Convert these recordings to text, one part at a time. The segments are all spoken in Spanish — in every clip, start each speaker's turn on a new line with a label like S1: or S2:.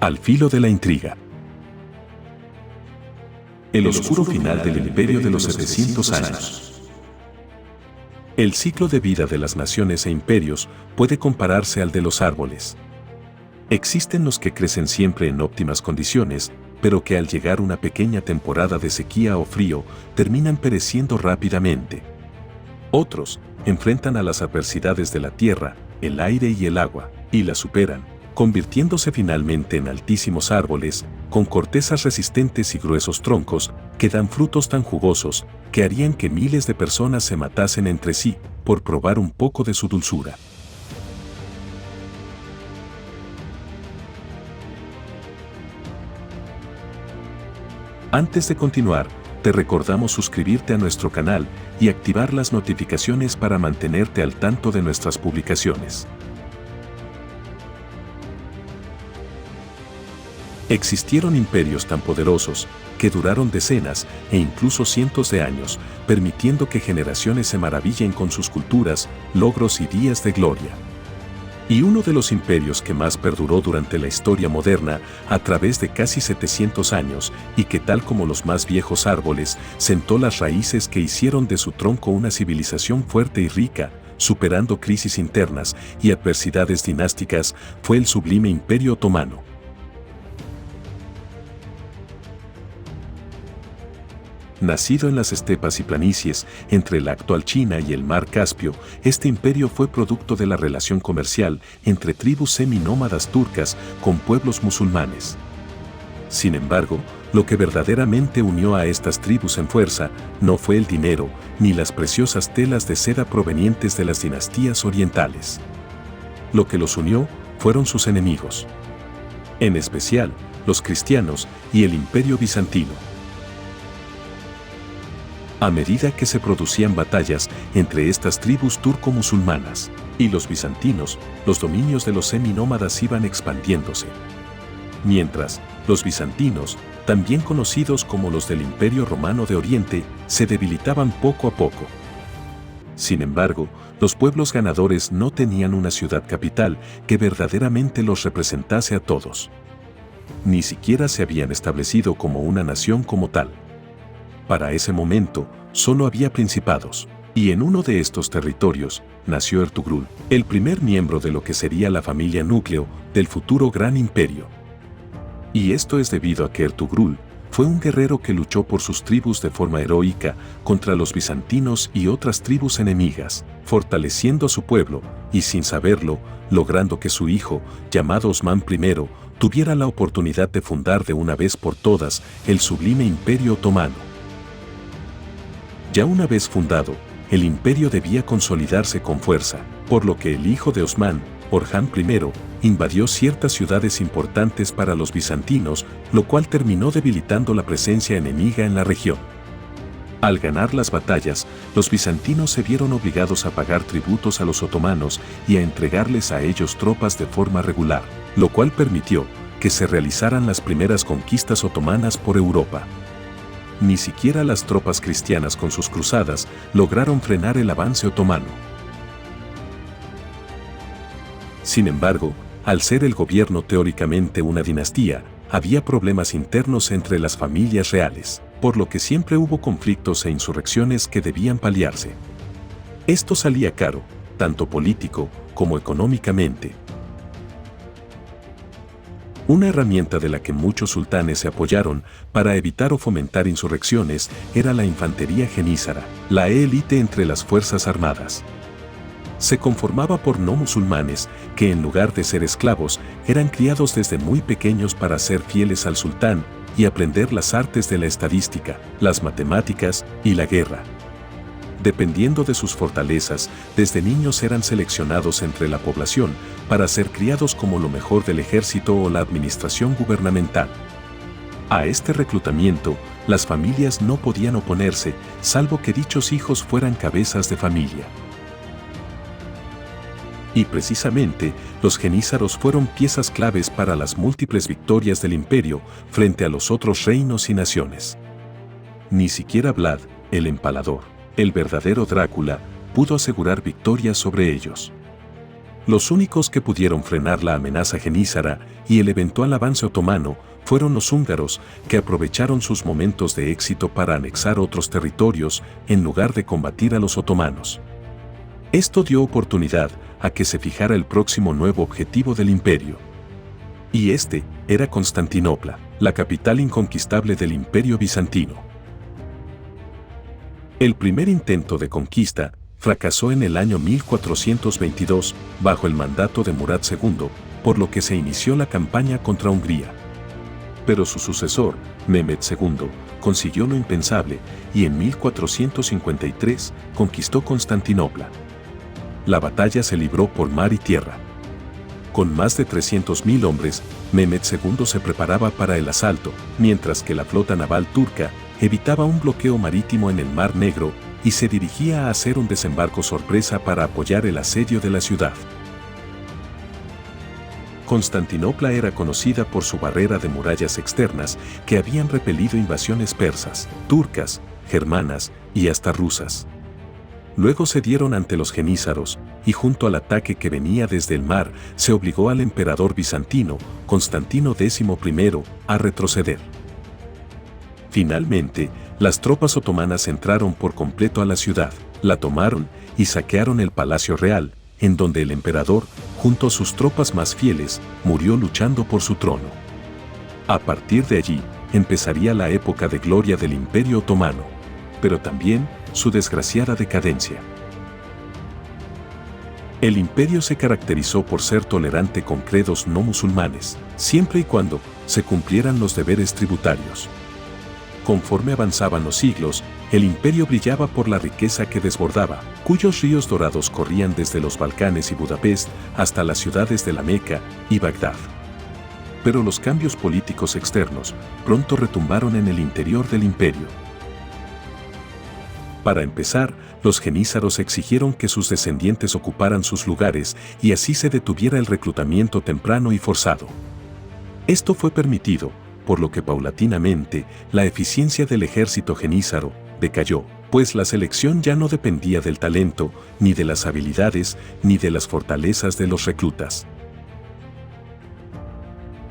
S1: Al filo de la intriga. El oscuro final del imperio de los 700 años. El ciclo de vida de las naciones e imperios puede compararse al de los árboles. Existen los que crecen siempre en óptimas condiciones, pero que al llegar una pequeña temporada de sequía o frío, terminan pereciendo rápidamente. Otros enfrentan a las adversidades de la tierra, el aire y el agua, y las superan, convirtiéndose finalmente en altísimos árboles, con cortezas resistentes y gruesos troncos, que dan frutos tan jugosos, que harían que miles de personas se matasen entre sí, por probar un poco de su dulzura. Antes de continuar, te recordamos suscribirte a nuestro canal y activar las notificaciones para mantenerte al tanto de nuestras publicaciones. Existieron imperios tan poderosos que duraron decenas e incluso cientos de años, permitiendo que generaciones se maravillen con sus culturas, logros y días de gloria. Y uno de los imperios que más perduró durante la historia moderna a través de casi 700 años y que tal como los más viejos árboles, sentó las raíces que hicieron de su tronco una civilización fuerte y rica, superando crisis internas y adversidades dinásticas, fue el sublime Imperio Otomano. Nacido en las estepas y planicies entre la actual China y el mar Caspio, este imperio fue producto de la relación comercial entre tribus seminómadas turcas con pueblos musulmanes. Sin embargo, lo que verdaderamente unió a estas tribus en fuerza no fue el dinero ni las preciosas telas de seda provenientes de las dinastías orientales. Lo que los unió fueron sus enemigos, en especial los cristianos y el Imperio Bizantino. A medida que se producían batallas entre estas tribus turco-musulmanas y los bizantinos, los dominios de los seminómadas iban expandiéndose. Mientras, los bizantinos, también conocidos como los del Imperio Romano de Oriente, se debilitaban poco a poco. Sin embargo, los pueblos ganadores no tenían una ciudad capital que verdaderamente los representase a todos. Ni siquiera se habían establecido como una nación como tal. Para ese momento, solo había principados, y en uno de estos territorios nació Ertugrul, el primer miembro de lo que sería la familia núcleo del futuro gran imperio. Y esto es debido a que Ertugrul fue un guerrero que luchó por sus tribus de forma heroica contra los bizantinos y otras tribus enemigas, fortaleciendo a su pueblo y, sin saberlo, logrando que su hijo, llamado Osman I, tuviera la oportunidad de fundar de una vez por todas el sublime Imperio Otomano. Ya una vez fundado, el imperio debía consolidarse con fuerza, por lo que el hijo de Osman, Orhan I, invadió ciertas ciudades importantes para los bizantinos, lo cual terminó debilitando la presencia enemiga en la región. Al ganar las batallas, los bizantinos se vieron obligados a pagar tributos a los otomanos y a entregarles a ellos tropas de forma regular, lo cual permitió que se realizaran las primeras conquistas otomanas por Europa. Ni siquiera las tropas cristianas con sus cruzadas lograron frenar el avance otomano. Sin embargo, al ser el gobierno teóricamente una dinastía, había problemas internos entre las familias reales, por lo que siempre hubo conflictos e insurrecciones que debían paliarse. Esto salía caro, tanto político como económicamente. Una herramienta de la que muchos sultanes se apoyaron para evitar o fomentar insurrecciones era la infantería genízara, la élite entre las fuerzas armadas. Se conformaba por no musulmanes que en lugar de ser esclavos eran criados desde muy pequeños para ser fieles al sultán y aprender las artes de la estadística, las matemáticas y la guerra. Dependiendo de sus fortalezas, desde niños eran seleccionados entre la población para ser criados como lo mejor del ejército o la administración gubernamental. A este reclutamiento, las familias no podían oponerse, salvo que dichos hijos fueran cabezas de familia. Y precisamente, los genízaros fueron piezas claves para las múltiples victorias del imperio frente a los otros reinos y naciones. Ni siquiera Vlad, el Empalador, el verdadero Drácula, pudo asegurar victorias sobre ellos. Los únicos que pudieron frenar la amenaza genízara y el eventual avance otomano fueron los húngaros, que aprovecharon sus momentos de éxito para anexar otros territorios en lugar de combatir a los otomanos. Esto dio oportunidad a que se fijara el próximo nuevo objetivo del imperio. Y este era Constantinopla, la capital inconquistable del Imperio Bizantino. El primer intento de conquista fracasó en el año 1422 bajo el mandato de Murad II, por lo que se inició la campaña contra Hungría. Pero su sucesor, Mehmed II, consiguió lo impensable y en 1453 conquistó Constantinopla. La batalla se libró por mar y tierra. Con más de 300.000 hombres, Mehmed II se preparaba para el asalto, mientras que la flota naval turca evitaba un bloqueo marítimo en el Mar Negro y se dirigía a hacer un desembarco sorpresa para apoyar el asedio de la ciudad. Constantinopla era conocida por su barrera de murallas externas que habían repelido invasiones persas, turcas, germanas y hasta rusas. Luego cedieron ante los genízaros, y junto al ataque que venía desde el mar, se obligó al emperador bizantino, Constantino X, a retroceder. Finalmente, las tropas otomanas entraron por completo a la ciudad, la tomaron y saquearon el Palacio Real, en donde el emperador, junto a sus tropas más fieles, murió luchando por su trono. A partir de allí, empezaría la época de gloria del Imperio Otomano, pero también su desgraciada decadencia. El imperio se caracterizó por ser tolerante con credos no musulmanes, siempre y cuando se cumplieran los deberes tributarios. Conforme avanzaban los siglos, el imperio brillaba por la riqueza que desbordaba, cuyos ríos dorados corrían desde los Balcanes y Budapest hasta las ciudades de la Meca y Bagdad. Pero los cambios políticos externos pronto retumbaron en el interior del imperio. Para empezar, los genízaros exigieron que sus descendientes ocuparan sus lugares y así se detuviera el reclutamiento temprano y forzado. Esto fue permitido, por lo que paulatinamente la eficiencia del ejército genízaro decayó, pues la selección ya no dependía del talento, ni de las habilidades, ni de las fortalezas de los reclutas.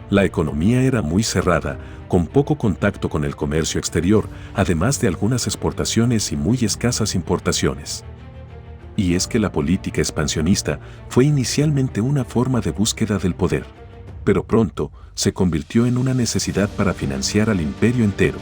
S1: La economía era muy cerrada, con poco contacto con el comercio exterior, además de algunas exportaciones y muy escasas importaciones. Y es que la política expansionista fue inicialmente una forma de búsqueda del poder, pero pronto se convirtió en una necesidad para financiar al imperio entero.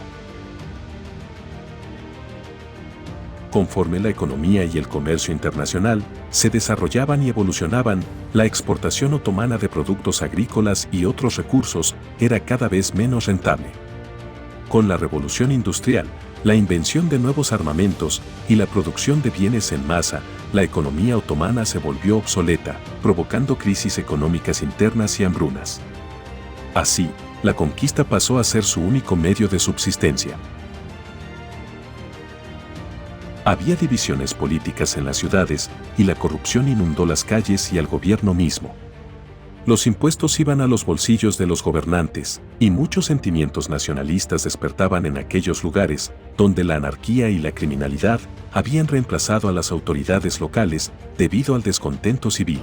S1: Conforme la economía y el comercio internacional se desarrollaban y evolucionaban, la exportación otomana de productos agrícolas y otros recursos era cada vez menos rentable. Con la revolución industrial, la invención de nuevos armamentos y la producción de bienes en masa, la economía otomana se volvió obsoleta, provocando crisis económicas internas y hambrunas. Así, la conquista pasó a ser su único medio de subsistencia. Había divisiones políticas en las ciudades y la corrupción inundó las calles y al gobierno mismo. Los impuestos iban a los bolsillos de los gobernantes y muchos sentimientos nacionalistas despertaban en aquellos lugares donde la anarquía y la criminalidad habían reemplazado a las autoridades locales debido al descontento civil.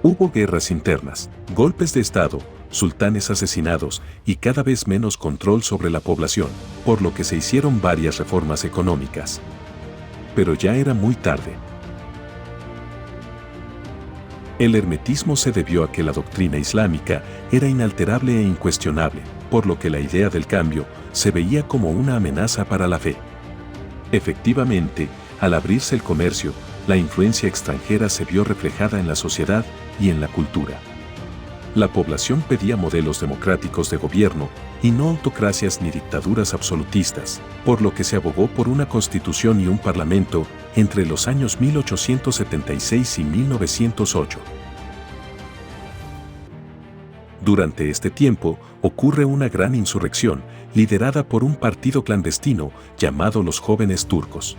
S1: Hubo guerras internas, golpes de Estado, sultanes asesinados y cada vez menos control sobre la población, por lo que se hicieron varias reformas económicas. Pero ya era muy tarde. El hermetismo se debió a que la doctrina islámica era inalterable e incuestionable, por lo que la idea del cambio se veía como una amenaza para la fe. Efectivamente, al abrirse el comercio, la influencia extranjera se vio reflejada en la sociedad y en la cultura. La población pedía modelos democráticos de gobierno y no autocracias ni dictaduras absolutistas, por lo que se abogó por una constitución y un parlamento entre los años 1876 y 1908. Durante este tiempo, ocurre una gran insurrección, liderada por un partido clandestino llamado los Jóvenes Turcos.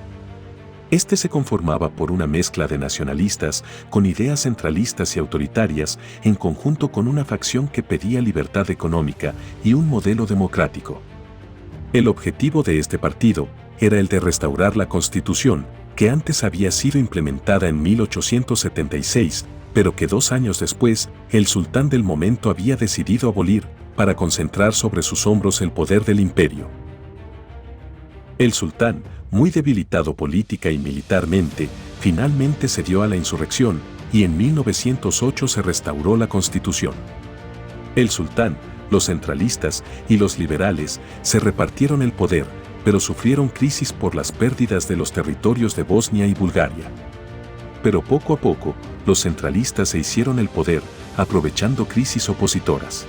S1: Este se conformaba por una mezcla de nacionalistas con ideas centralistas y autoritarias, en conjunto con una facción que pedía libertad económica y un modelo democrático. El objetivo de este partido era el de restaurar la Constitución, que antes había sido implementada en 1876, pero que 2 años después, el sultán del momento había decidido abolir, para concentrar sobre sus hombros el poder del imperio. El sultán, muy debilitado política y militarmente, finalmente cedió a la insurrección, y en 1908 se restauró la Constitución. El sultán, los centralistas y los liberales se repartieron el poder, pero sufrieron crisis por las pérdidas de los territorios de Bosnia y Bulgaria. Pero poco a poco, los centralistas se hicieron el poder, aprovechando crisis opositoras.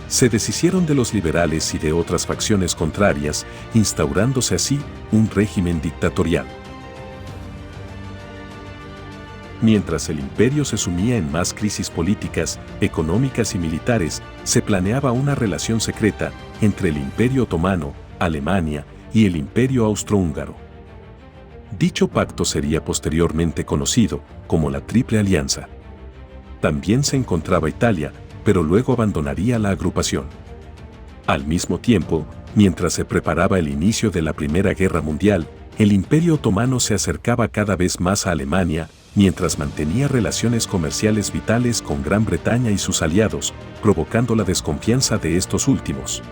S1: Se deshicieron de los liberales y de otras facciones contrarias, instaurándose así un régimen dictatorial. Mientras el imperio se sumía en más crisis políticas, económicas y militares, se planeaba una relación secreta entre el Imperio Otomano, Alemania y el Imperio Austrohúngaro. Dicho pacto sería posteriormente conocido como la Triple Alianza. También se encontraba Italia, pero luego abandonaría la agrupación. Al mismo tiempo, mientras se preparaba el inicio de la Primera Guerra Mundial, el Imperio Otomano se acercaba cada vez más a Alemania, mientras mantenía relaciones comerciales vitales con Gran Bretaña y sus aliados, provocando la desconfianza de estos últimos.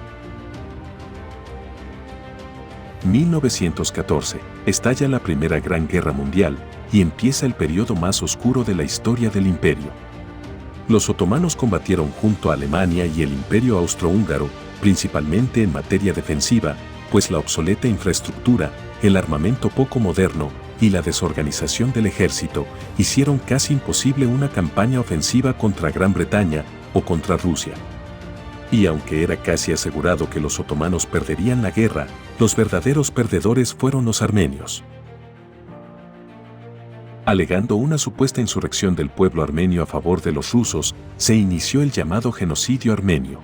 S1: 1914. Estalla la Primera Gran Guerra Mundial, y empieza el periodo más oscuro de la historia del imperio. Los otomanos combatieron junto a Alemania y el Imperio Austrohúngaro, principalmente en materia defensiva, pues la obsoleta infraestructura, el armamento poco moderno y la desorganización del ejército hicieron casi imposible una campaña ofensiva contra Gran Bretaña o contra Rusia. Y aunque era casi asegurado que los otomanos perderían la guerra, los verdaderos perdedores fueron los armenios. Alegando una supuesta insurrección del pueblo armenio a favor de los rusos, se inició el llamado genocidio armenio.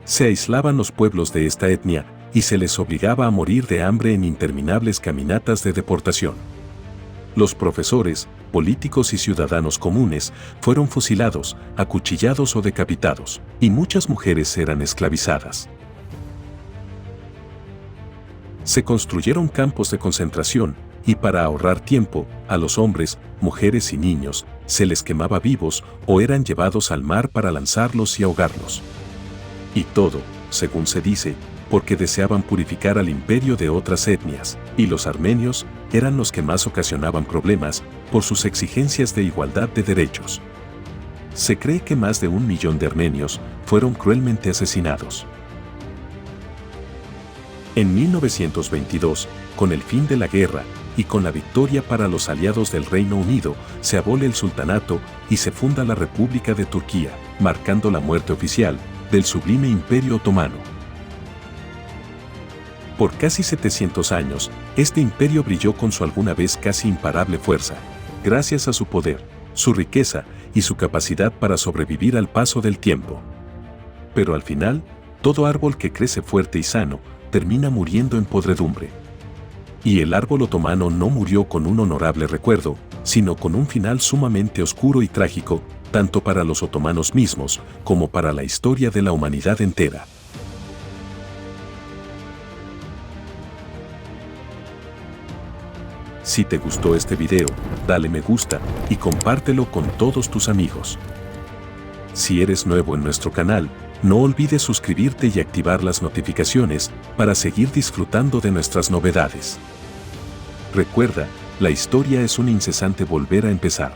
S1: Se aislaban los pueblos de esta etnia y se les obligaba a morir de hambre en interminables caminatas de deportación. Los profesores, políticos y ciudadanos comunes fueron fusilados, acuchillados o decapitados, y muchas mujeres eran esclavizadas. Se construyeron campos de concentración, y para ahorrar tiempo, a los hombres, mujeres y niños, se les quemaba vivos o eran llevados al mar para lanzarlos y ahogarlos. Y todo, según se dice, porque deseaban purificar al imperio de otras etnias, y los armenios eran los que más ocasionaban problemas por sus exigencias de igualdad de derechos. Se cree que más de 1 millón de armenios fueron cruelmente asesinados. En 1922, con el fin de la guerra y con la victoria para los aliados del Reino Unido, se abole el sultanato y se funda la República de Turquía, marcando la muerte oficial del sublime Imperio Otomano. Por casi 700 años, este imperio brilló con su alguna vez casi imparable fuerza, gracias a su poder, su riqueza y su capacidad para sobrevivir al paso del tiempo. Pero al final, todo árbol que crece fuerte y sano, termina muriendo en podredumbre. Y el árbol otomano no murió con un honorable recuerdo, sino con un final sumamente oscuro y trágico, tanto para los otomanos mismos, como para la historia de la humanidad entera. Si te gustó este video, dale me gusta y compártelo con todos tus amigos. Si eres nuevo en nuestro canal, no olvides suscribirte y activar las notificaciones para seguir disfrutando de nuestras novedades. Recuerda, la historia es un incesante volver a empezar.